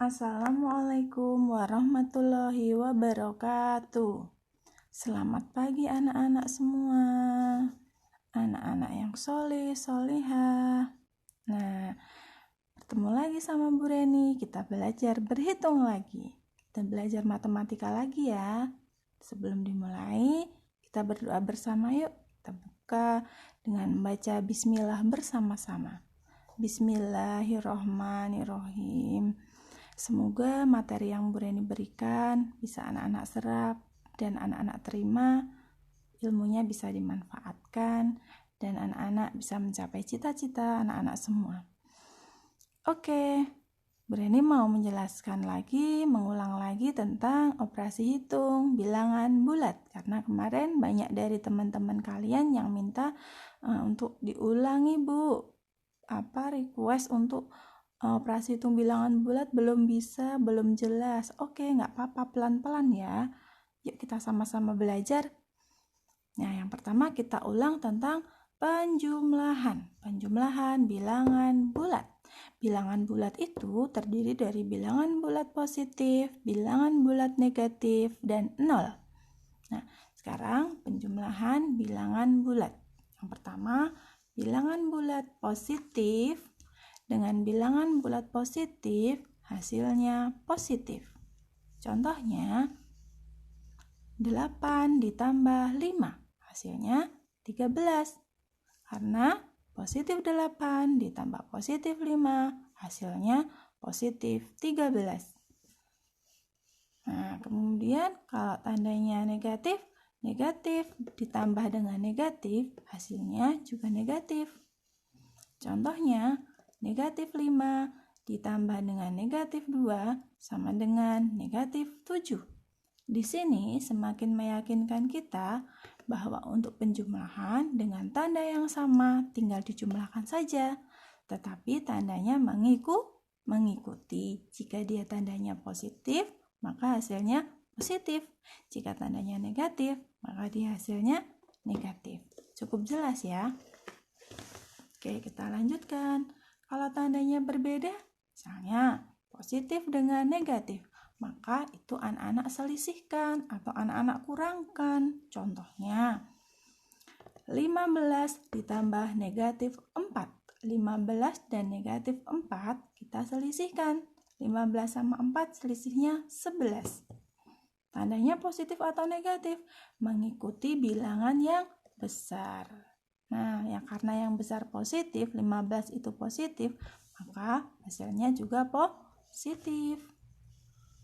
Assalamualaikum warahmatullahi wabarakatuh. Selamat pagi anak-anak semua. Anak-anak yang soleh, solehah. Nah, bertemu lagi sama Bu Reni. Kita belajar berhitung lagi. Kita belajar matematika lagi ya. Sebelum dimulai, kita berdoa bersama yuk. Kita buka dengan membaca bismillah bersama-sama. Bismillahirrohmanirrohim. Semoga materi yang Bu Reni berikan bisa anak-anak serap dan anak-anak terima, ilmunya bisa dimanfaatkan, dan anak-anak bisa mencapai cita-cita anak-anak semua. Oke, Bu Reni mau menjelaskan lagi, mengulang lagi tentang operasi hitung bilangan bulat. Karena kemarin banyak dari teman-teman kalian yang minta untuk diulangi, Bu. Request untuk operasi hitung bilangan bulat belum bisa, belum jelas. Oke, nggak apa-apa, pelan-pelan ya. Yuk kita sama-sama belajar. Nah, yang pertama kita ulang tentang penjumlahan. Penjumlahan bilangan bulat. Bilangan bulat itu terdiri dari bilangan bulat positif, bilangan bulat negatif, dan 0. Nah, sekarang penjumlahan bilangan bulat. Yang pertama, bilangan bulat positif dengan bilangan bulat positif hasilnya positif. Contohnya 8 ditambah 5 hasilnya 13. Karena positif 8 ditambah positif 5 hasilnya positif 13. Nah, kemudian kalau tandanya negatif, negatif ditambah dengan negatif hasilnya juga negatif. Contohnya, negatif 5 ditambah dengan negatif 2 sama dengan negatif 7. Di sini semakin meyakinkan kita bahwa untuk penjumlahan dengan tanda yang sama tinggal dijumlahkan saja. Tetapi tandanya mengikuti. Jika dia tandanya positif, maka hasilnya positif. Jika tandanya negatif, maka dia hasilnya negatif. Cukup jelas ya? Oke, kita lanjutkan. Kalau tandanya berbeda, misalnya positif dengan negatif, maka itu anak-anak selisihkan atau anak-anak kurangkan. Contohnya, 15 ditambah negatif 4. 15 dan negatif 4 kita selisihkan. 15 sama 4 selisihnya 11. Tandanya positif atau negatif? Mengikuti bilangan yang besar. Nah, karena yang besar positif, 15 itu positif, maka hasilnya juga positif.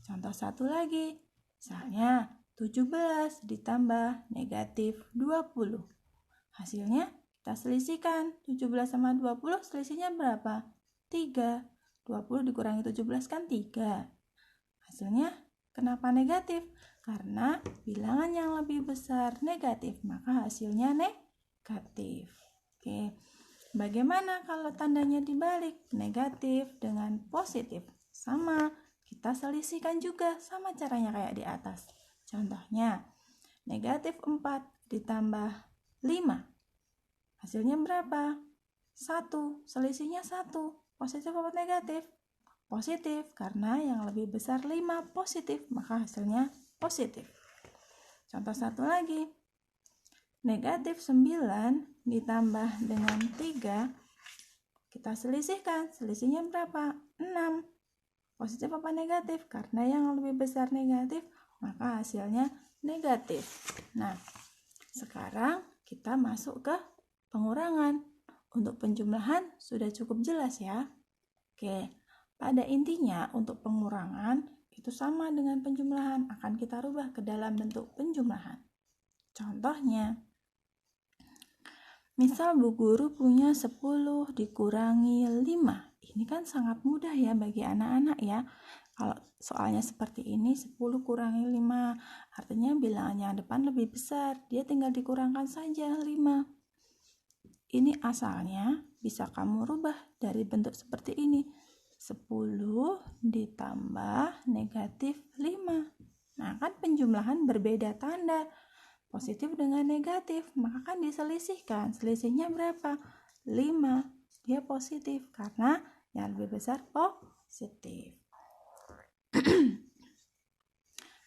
Contoh satu lagi, misalnya 17 ditambah negatif 20. Hasilnya kita selisihkan, 17 sama 20 selisihnya berapa? 3. 20 dikurangi 17 kan 3. Hasilnya kenapa negatif? Karena bilangan yang lebih besar negatif, maka hasilnya negatif. Oke. Bagaimana kalau tandanya dibalik? Negatif dengan positif. Sama, kita selisihkan juga sama caranya kayak di atas. Contohnya, negatif 4 ditambah 5. Hasilnya berapa? 1. Selisihnya 1. Positif atau negatif? Positif, karena yang lebih besar 5 positif, maka hasilnya positif. Contoh satu lagi, negatif 9 ditambah dengan 3, kita selisihkan, selisihnya berapa? 6. Positif apa negatif? Karena yang lebih besar negatif, maka hasilnya negatif. Nah, sekarang kita masuk ke pengurangan. Untuk penjumlahan sudah cukup jelas ya. Oke, pada intinya untuk pengurangan itu sama dengan penjumlahan, akan kita rubah ke dalam bentuk penjumlahan. Contohnya, misal Bu Guru punya 10 dikurangi 5. Ini kan sangat mudah ya bagi anak-anak ya. Kalau soalnya seperti ini, 10 kurangi 5, artinya bilangan yang depan lebih besar. Dia tinggal dikurangkan saja 5. Ini asalnya bisa kamu rubah dari bentuk seperti ini. 10 ditambah negatif 5. Nah, kan penjumlahan berbeda tanda. Positif dengan negatif, maka kan diselisihkan. Selisihnya berapa? 5. Dia positif karena yang lebih besar positif.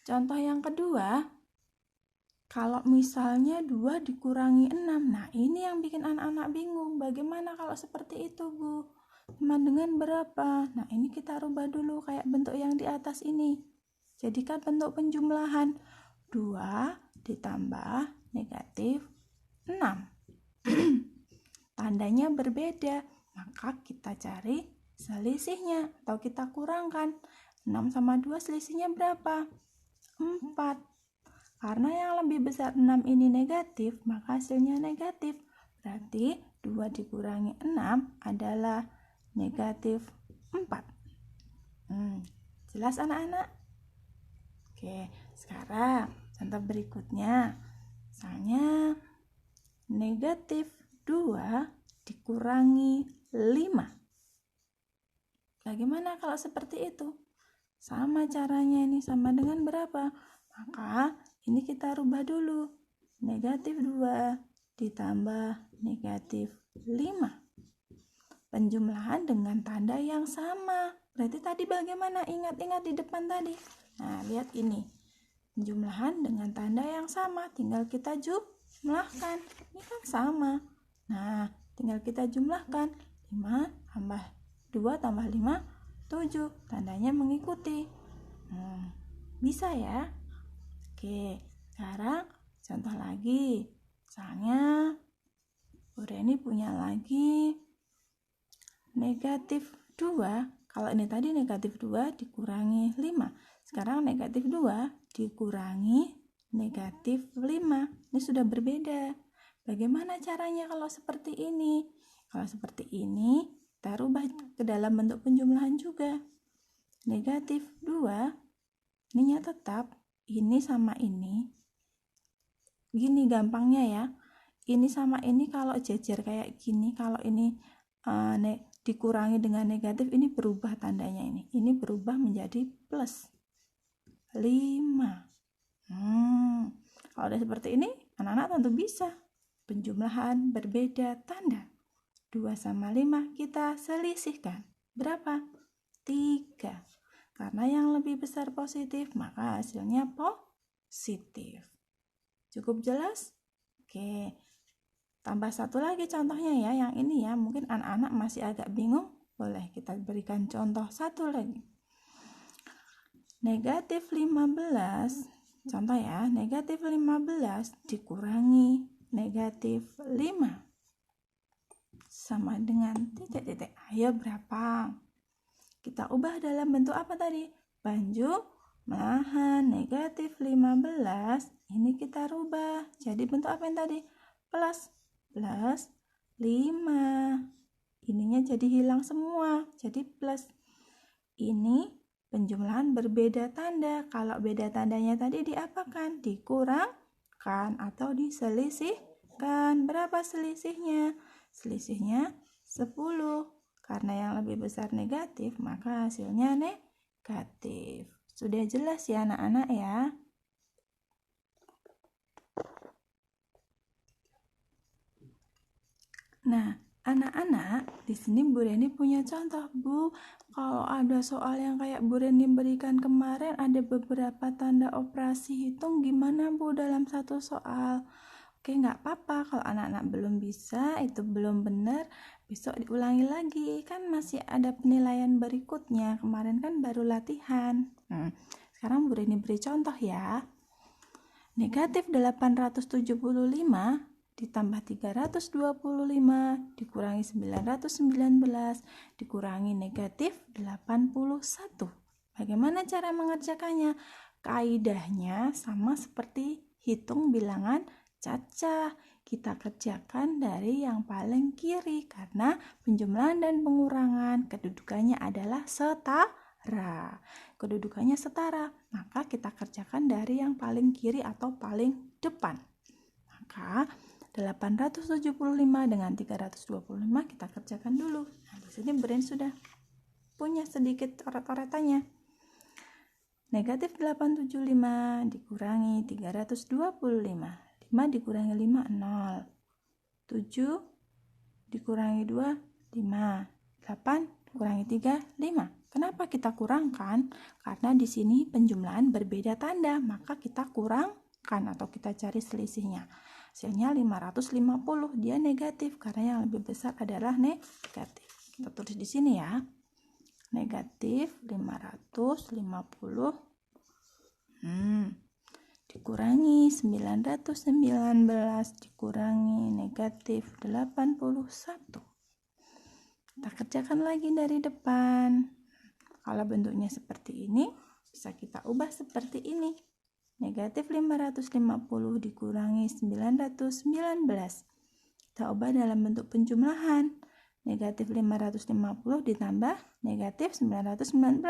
Contoh yang kedua, kalau misalnya 2 dikurangi 6, nah ini yang bikin anak-anak bingung. Bagaimana kalau seperti itu, Bu? Sama dengan berapa? Nah, ini kita rubah dulu kayak bentuk yang di atas ini. Jadikan bentuk penjumlahan 2 ditambah negatif 6. Tandanya berbeda, maka kita cari selisihnya atau kita kurangkan. 6 sama 2 selisihnya berapa? 4. Karena yang lebih besar 6 ini negatif, maka hasilnya negatif. Berarti 2 dikurangi 6 adalah negatif 4. Jelas anak-anak? Oke, sekarang contoh berikutnya. Misalnya negatif 2 dikurangi 5. Bagaimana kalau seperti itu? Sama caranya ini, sama dengan berapa? Maka ini kita rubah dulu. Negatif 2 ditambah negatif 5. Penjumlahan dengan tanda yang sama. Berarti tadi bagaimana? Ingat-ingat di depan tadi. Nah, lihat ini. Penjumlahan dengan tanda yang sama. Tinggal kita jumlahkan. Ini kan sama. Nah, tinggal kita jumlahkan. 5 tambah 2 tambah 5, 7. Tandanya mengikuti. Bisa ya? Oke, sekarang contoh lagi. Misalnya, Bu Reni punya lagi negatif 2. Kalau ini tadi negatif 2 dikurangi 5. Sekarang negatif 2 dikurangi negatif 5. Ini sudah berbeda. Bagaimana caranya kalau seperti ini? Kalau seperti ini, kita rubah ke dalam bentuk penjumlahan juga. Negatif 2, ininya tetap, ini sama ini. Gini gampangnya ya. Ini sama ini kalau jejer kayak gini, kalau ini dikurangi dengan negatif, ini berubah tandanya ini. Ini berubah menjadi plus 5. Kalau udah seperti ini, anak-anak tentu bisa. Penjumlahan berbeda tanda. 2 sama 5 kita selisihkan. Berapa? 3. Karena yang lebih besar positif, maka hasilnya positif. Cukup jelas? Oke. Tambah satu lagi contohnya ya, yang ini ya, mungkin anak-anak masih agak bingung. Boleh kita berikan contoh satu lagi. Negatif 15, contoh ya, negatif 15 dikurangi negatif 5 sama dengan titik-titik. Ayo berapa? Kita ubah dalam bentuk apa tadi? Penjumlahan. Negatif 15 ini kita rubah jadi bentuk apa yang tadi? Plus 5. Ininya jadi hilang semua, jadi plus. Ini penjumlahan berbeda tanda. Kalau beda tandanya tadi diapakan? Dikurangkan atau diselisihkan. Berapa selisihnya? Selisihnya 10. Karena yang lebih besar negatif, maka hasilnya negatif. Sudah jelas ya anak-anak ya? Nah, anak-anak, di sini Bu Reni punya contoh, Bu. Kalau ada soal yang kayak Bu Reni berikan kemarin, ada beberapa tanda operasi hitung, gimana Bu dalam satu soal? Oke, nggak apa-apa kalau anak-anak belum bisa, itu belum benar, besok diulangi lagi, kan masih ada penilaian berikutnya. Kemarin kan baru latihan. Sekarang Bu Reni beri contoh ya. Negatif 875 ditambah 325 dikurangi 919 dikurangi negatif 81. Bagaimana cara mengerjakannya? Kaidahnya sama seperti hitung bilangan cacah. Kita kerjakan dari yang paling kiri karena penjumlahan dan pengurangan kedudukannya adalah setara. Kedudukannya setara, maka kita kerjakan dari yang paling kiri atau paling depan. Maka 875 dengan 325 kita kerjakan dulu. Nah, di sini Bren sudah punya sedikit coret-coretannya. Negatif 875 dikurangi 325. 5 dikurangi 5, 0. 7 dikurangi 2, 5. 8 dikurangi 3, 5. Kenapa kita kurangkan? Karena di sini penjumlahan berbeda tanda, maka kita kurangkan atau kita cari selisihnya. Hasilnya 550, dia negatif karena yang lebih besar adalah negatif. Kita tulis di sini ya. Negatif 550 dikurangi 919 dikurangi negatif 81. Kita kerjakan lagi dari depan. Kalau bentuknya seperti ini, bisa kita ubah seperti ini. Negatif 550 dikurangi 919. Kita ubah dalam bentuk penjumlahan. Negatif 550 ditambah negatif 919.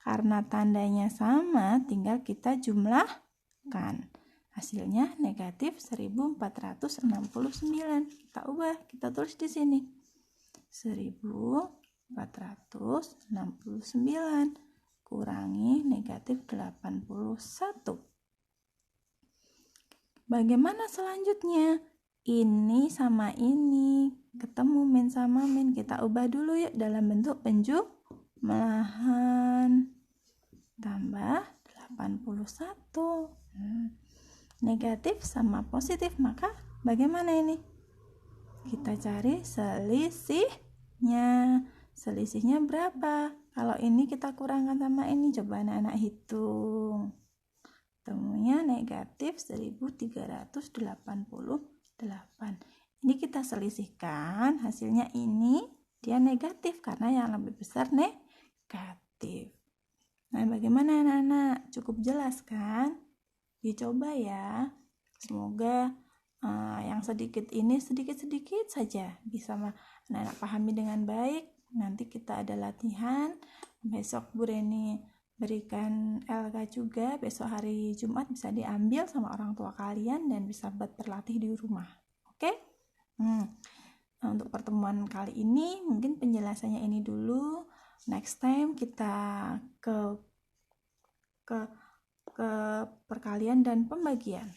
Karena tandanya sama, tinggal kita jumlahkan. Hasilnya negatif 1469. Kita ubah, kita tulis di sini. 1469 kurangi negatif 81. Bagaimana selanjutnya? Ini sama ini ketemu min sama min. Kita ubah dulu yuk dalam bentuk penjumlahan. Tambah 81. Negatif sama positif, maka bagaimana ini? Kita cari selisihnya. Selisihnya berapa? Kalau ini kita kurangkan sama ini, coba anak-anak hitung. Temunya negatif 1388. Ini kita selisihkan, hasilnya ini dia negatif karena yang lebih besar negatif. Nah, bagaimana anak-anak? Cukup jelas kan? Dicoba ya. Semoga yang sedikit ini sedikit-sedikit saja bisa anak-anak pahami dengan baik. Nanti kita ada latihan. Besok Bu Reni berikan LK juga. Besok hari Jumat bisa diambil sama orang tua kalian dan bisa buat berlatih di rumah. Oke? Untuk pertemuan kali ini mungkin penjelasannya ini dulu. Next time kita ke perkalian dan pembagian.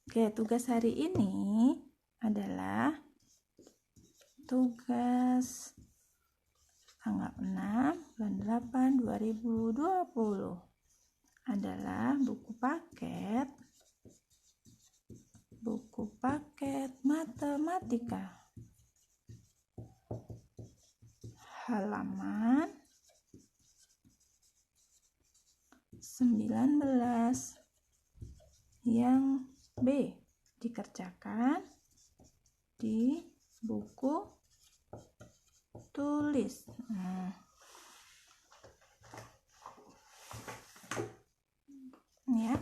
Oke, tugas hari ini adalah tugas tanggal 6 bulan 8 2020 adalah buku paket matematika halaman 19 yang B, dikerjakan di buku tulis. Ya.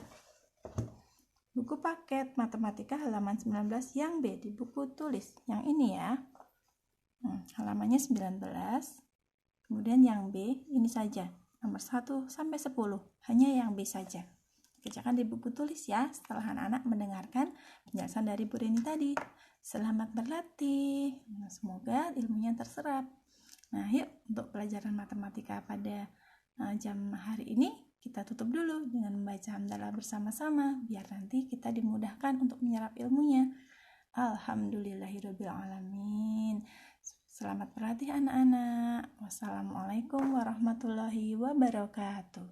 Buku paket matematika halaman 19 yang B di buku tulis. Yang ini ya. Halamannya 19. Kemudian yang B ini saja. Nomor 1 sampai 10. Hanya yang B saja. Kerjakan di buku tulis ya, setelah anak-anak mendengarkan penjelasan dari Bu Reni tadi. Selamat berlatih. Semoga ilmunya terserap. Nah, yuk untuk pelajaran matematika pada jam hari ini kita tutup dulu dengan membaca hamdalah bersama-sama biar nanti kita dimudahkan untuk menyerap ilmunya. Alhamdulillahirabbil alamin. Selamat berlatih anak-anak. Wassalamualaikum warahmatullahi wabarakatuh.